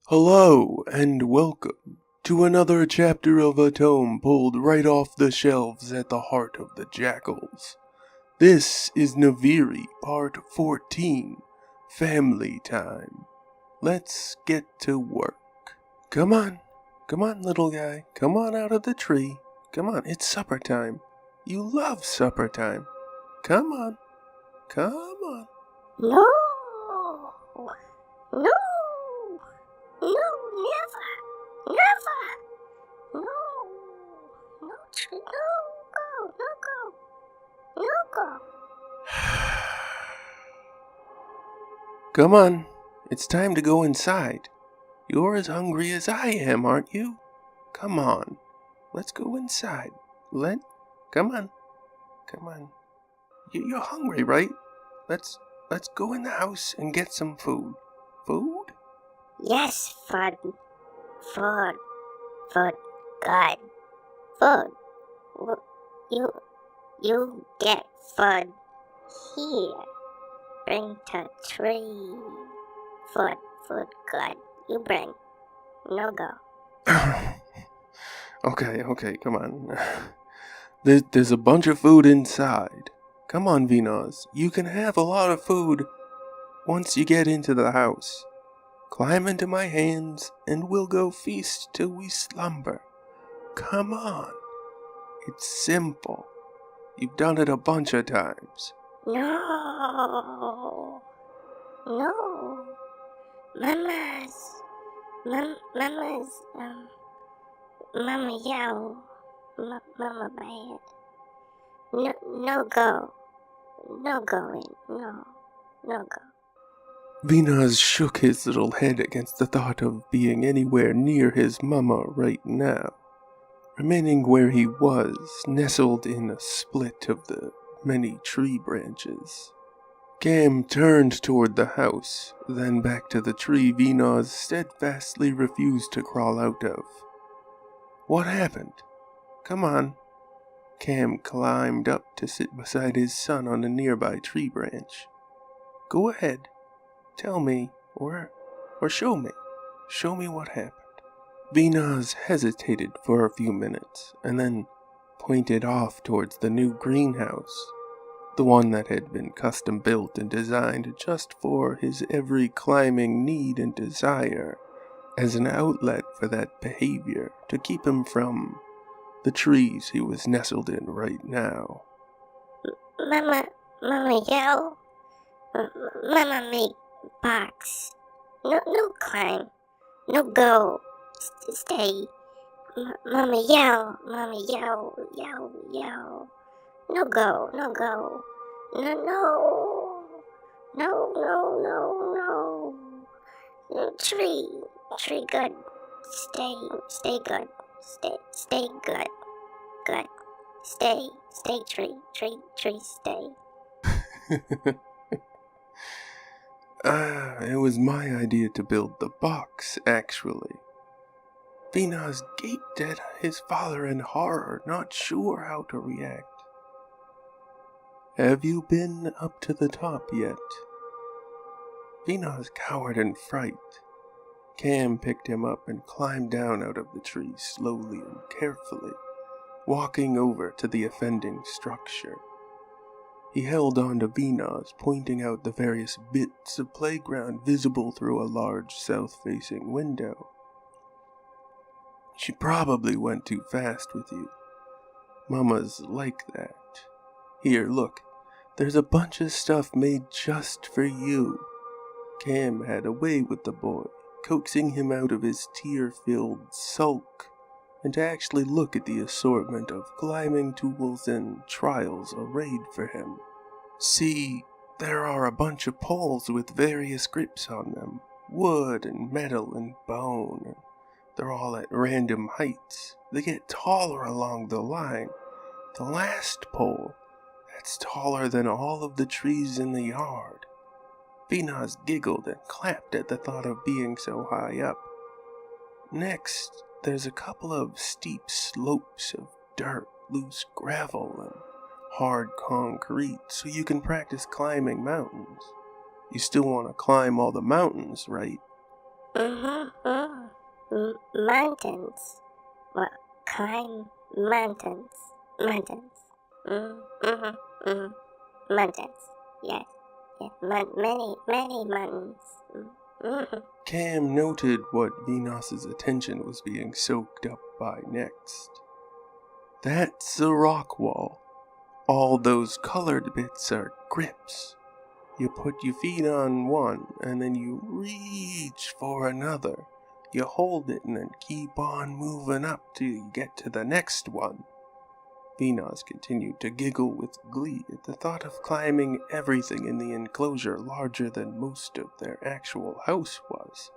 Hello and welcome to another chapter of a tome pulled right off the shelves at the heart of the jackals. This is Noviri, part 14, Family Time. Let's get to work. Come on, little guy, come on out of the tree. Come on, it's supper time. You love supper time. Come on, come on. No! No! No, never! Never! No! No, tree, no, go! No, go! Come on, it's time to go inside. You're as hungry as I am, aren't you? Come on, let's go inside. Come on. You're hungry, right? Let's go in the house and get some food. Food? Yes, food. Food. Food. Good. Food. You get food here. Bring to tree. Food. Good. You bring. No go. Okay, come on. There's a bunch of food inside. Come on, Vinos. You can have a lot of food once you get into the house. Climb into my hands and we'll go feast till we slumber. Come on. It's simple. You've done it a bunch of times. No. Mama's, Mama yell. Mama bad. No go. No going. No go. Vinas shook his little head against the thought of being anywhere near his mama right now. Remaining where he was, nestled in a split of the many tree branches. Cam turned toward the house, then back to the tree Vinas steadfastly refused to crawl out of. What happened? Come on. Cam climbed up to sit beside his son on a nearby tree branch. Go ahead. Tell me, or show me. Show me what happened. Vinas hesitated for a few minutes, and then pointed off towards the new greenhouse, the one that had been custom built and designed just for his every climbing need and desire, as an outlet for that behavior to keep him from the trees he was nestled in right now. Mama yell. Mama make box. No climb. No go. Stay. Mama yell. No go. No. Tree good. Stay good. Stay good. Good. Stay tree, stay. It was my idea to build the box, actually. Vinas gaped at his father in horror, not sure how to react. Have you been up to the top yet? Vinas cowered in fright. Cam picked him up and climbed down out of the tree slowly and carefully, walking over to the offending structure. He held on to Vinas, pointing out the various bits of playground visible through a large south-facing window. She probably went too fast with you. Mama's like that. Here, look. There's a bunch of stuff made just for you. Cam had a way with the boy, coaxing him out of his tear-filled sulk, and to actually look at the assortment of climbing tools and trials arrayed for him. See, there are a bunch of poles with various grips on them, wood and metal and bone, and they're all at random heights. They get taller along the line. The last pole, that's taller than all of the trees in the yard. Vinas giggled and clapped at the thought of being so high up. Next, there's a couple of steep slopes of dirt, loose gravel, and hard concrete, so you can practice climbing mountains. You still want to climb all the mountains, right? Mountains. Well, climb mountains. Mountains. Mountains. Yeah. Many mountains. Cam noted what Venus's attention was being soaked up by next. That's a rock wall. All those colored bits are grips. You put your feet on one, and then you reach for another. You hold it and then keep on moving up till you get to the next one. Venus continued to giggle with glee at the thought of climbing everything in the enclosure larger than most of their actual house was.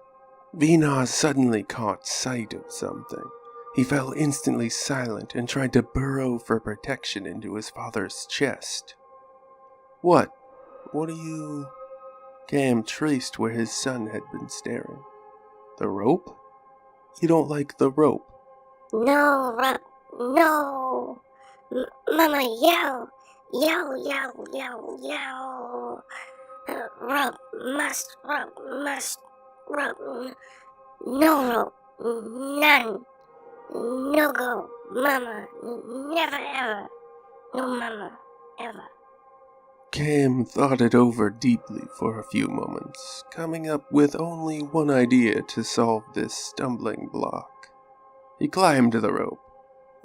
Venus suddenly caught sight of something. He fell instantly silent and tried to burrow for protection into his father's chest. What? What are you... Cam traced where his son had been staring. The rope? You don't like the rope? No, Rob, no. Mama, yell. Yell, yell, yell, yell. Rob, must, Rob, no rope, none. No go, Mama, never ever. No, Mama, ever. Cam thought it over deeply for a few moments, coming up with only one idea to solve this stumbling block. He climbed the rope,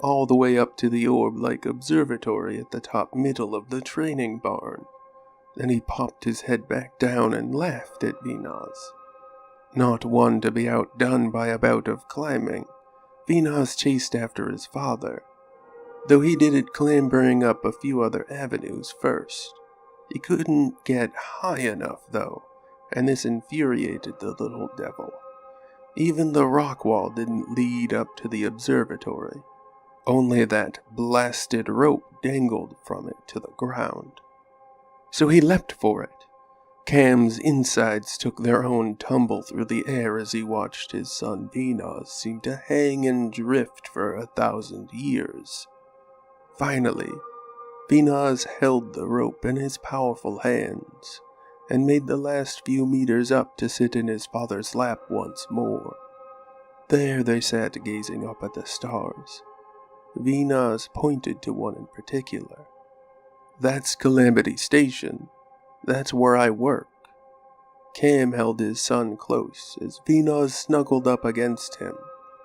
all the way up to the orb-like observatory at the top middle of the training barn. Then he popped his head back down and laughed at Venus. Not one to be outdone by a bout of climbing, Venus chased after his father, though he did it clambering up a few other avenues first. He couldn't get high enough, though, and this infuriated the little devil. Even the rock wall didn't lead up to the observatory. Only that blasted rope dangled from it to the ground. So he leapt for it. Cam's insides took their own tumble through the air as he watched his son Venus seem to hang and drift for 1,000 years. Finally, Venus held the rope in his powerful hands and made the last few meters up to sit in his father's lap once more. There they sat gazing up at the stars. Venus pointed to one in particular. That's Calamity Station. That's where I work. Cam held his son close as Venus snuggled up against him,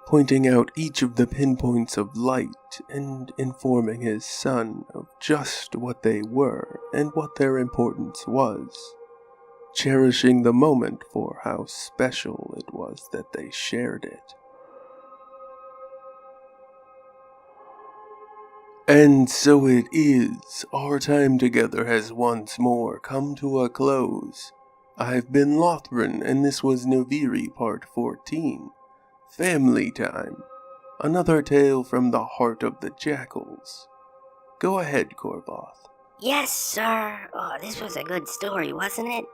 pointing out each of the pinpoints of light and informing his son of just what they were and what their importance was, cherishing the moment for how special it was that they shared it. And so it is, our time together has once more come to a close. I've been Lothran, and this was Noviri Part 14. Family Time. Another tale from the heart of the jackals. Go ahead, Korvoth. Yes, sir. Oh, this was a good story, wasn't it?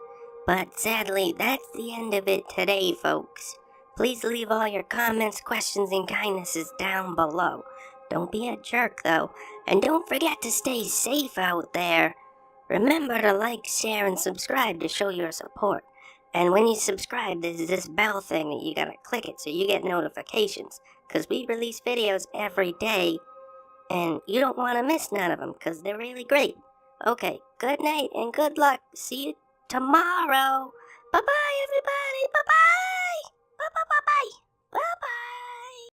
But sadly, that's the end of it today, folks. Please leave all your comments, questions, and kindnesses down below. Don't be a jerk, though. And don't forget to stay safe out there. Remember to like, share, and subscribe to show your support. And when you subscribe, there's this bell thing that you gotta click it so you get notifications. Because we release videos every day, and you don't want to miss none of them, because they're really great. Okay, good night and good luck. See you tomorrow. Bye-bye, everybody. Bye-bye. Bye-bye.